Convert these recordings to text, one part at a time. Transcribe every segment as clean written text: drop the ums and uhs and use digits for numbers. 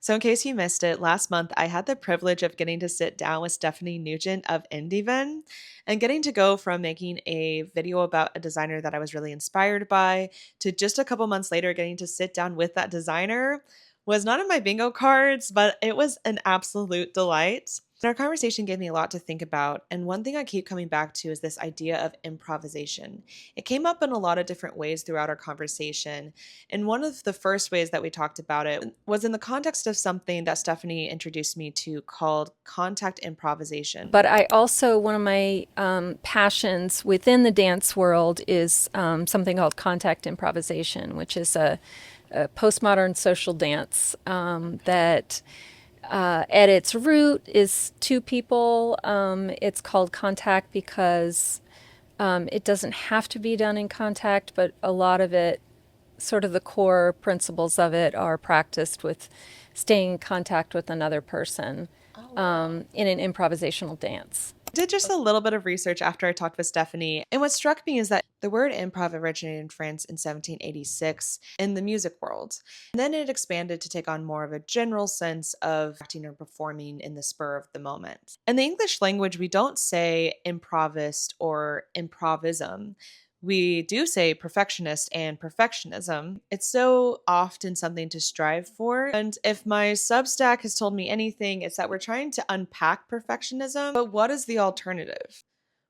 So, in case you missed it, last month I had the privilege of getting to sit down with Stephanie Nugent of Indieven and getting to go from making a video about a designer that I was really inspired by to just a couple months later getting to sit down with that designer was not in my bingo cards, but it was an absolute delight. And our conversation gave me a lot to think about. And one thing I keep coming back to is this idea of improvisation. It came up in a lot of different ways throughout our conversation. And one of the first ways that we talked about it was in the context of something that Stephanie introduced me to called contact improvisation. But I also, one of my passions within the dance world is something called contact improvisation, which is a postmodern social dance that at its root is two people. It's called contact because it doesn't have to be done in contact, but a lot of it, sort of the core principles of it, are practiced with staying in contact with another person in an improvisational dance. I did just a little bit of research after I talked with Stephanie, and what struck me is that the word improv originated in France in 1786 in the music world. And then it expanded to take on more of a general sense of acting or performing in the spur of the moment. In the English language, we don't say improvist or improvism. We do say perfectionist and perfectionism. It's so often something to strive for. And if my Substack has told me anything, it's that we're trying to unpack perfectionism. But what is the alternative?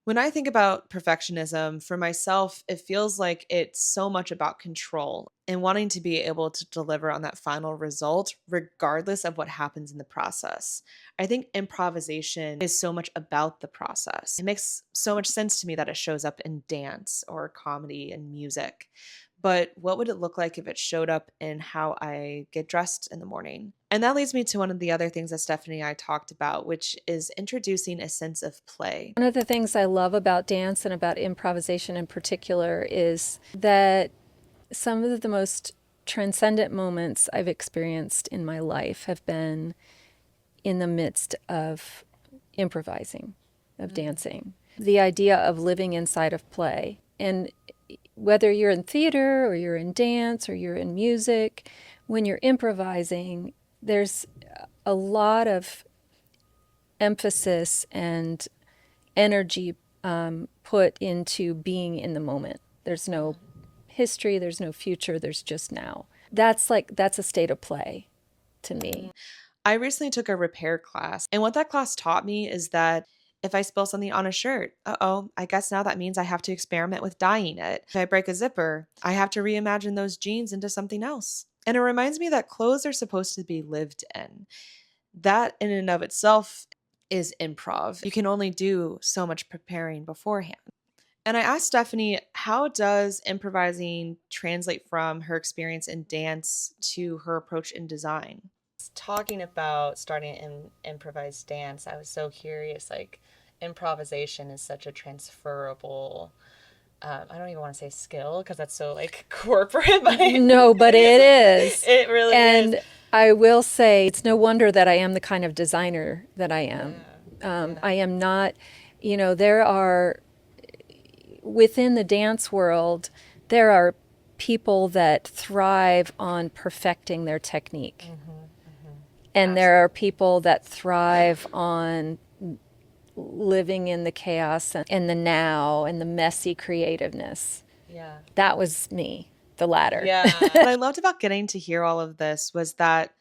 When I think about perfectionism, for myself, it feels like it's so much about control and wanting to be able to deliver on that final result, regardless of what happens in the process. I think improvisation is so much about the process. It makes so much sense to me that it shows up in dance or comedy and music. But what would it look like if it showed up in how I get dressed in the morning? And that leads me to one of the other things that Stephanie and I talked about, which is introducing a sense of play. One of the things I love about dance and about improvisation in particular is that some of the most transcendent moments I've experienced in my life have been in the midst of improvising, of dancing. The idea of living inside of play. And whether you're in theater or you're in dance or you're in music, when you're improvising, there's a lot of emphasis and energy put into being in the moment. There's no history, there's no future, there's just now. That's a state of play to me. I recently took a repair class, and what that class taught me is that if I spill something on a shirt, I guess now that means I have to experiment with dyeing it. If I break a zipper, I have to reimagine those jeans into something else. And it reminds me that clothes are supposed to be lived in. That in and of itself is improv. You can only do so much preparing beforehand. And I asked Stephanie, how does improvising translate from her experience in dance to her approach in design? Talking about starting in improvised dance, I was so curious. Like, improvisation is such a transferable, I don't even want to say skill because that's so like corporate, but No, but it is. it really And is. I will say it's no wonder that I am the kind of designer that I am. I am not, there are, within the dance world, there are people that thrive on perfecting their technique. And there are people that thrive on living in the chaos and the now and the messy creativeness. Yeah. That was me, the latter. Yeah. What I loved about getting to hear all of this was that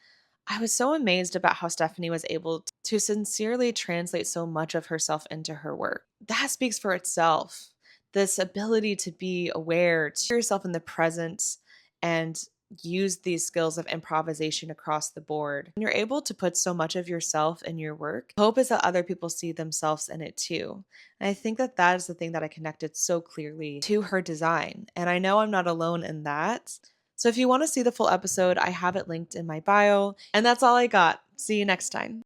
I was so amazed about how Stephanie was able to sincerely translate so much of herself into her work. That speaks for itself. This ability to be aware to yourself in the present and use these skills of improvisation across the board. When you're able to put so much of yourself in your work, hope is that other people see themselves in it too. And I think that that is the thing that I connected so clearly to her design. And I know I'm not alone in that. So if you want to see the full episode, I have it linked in my bio. And that's all I got. See you next time.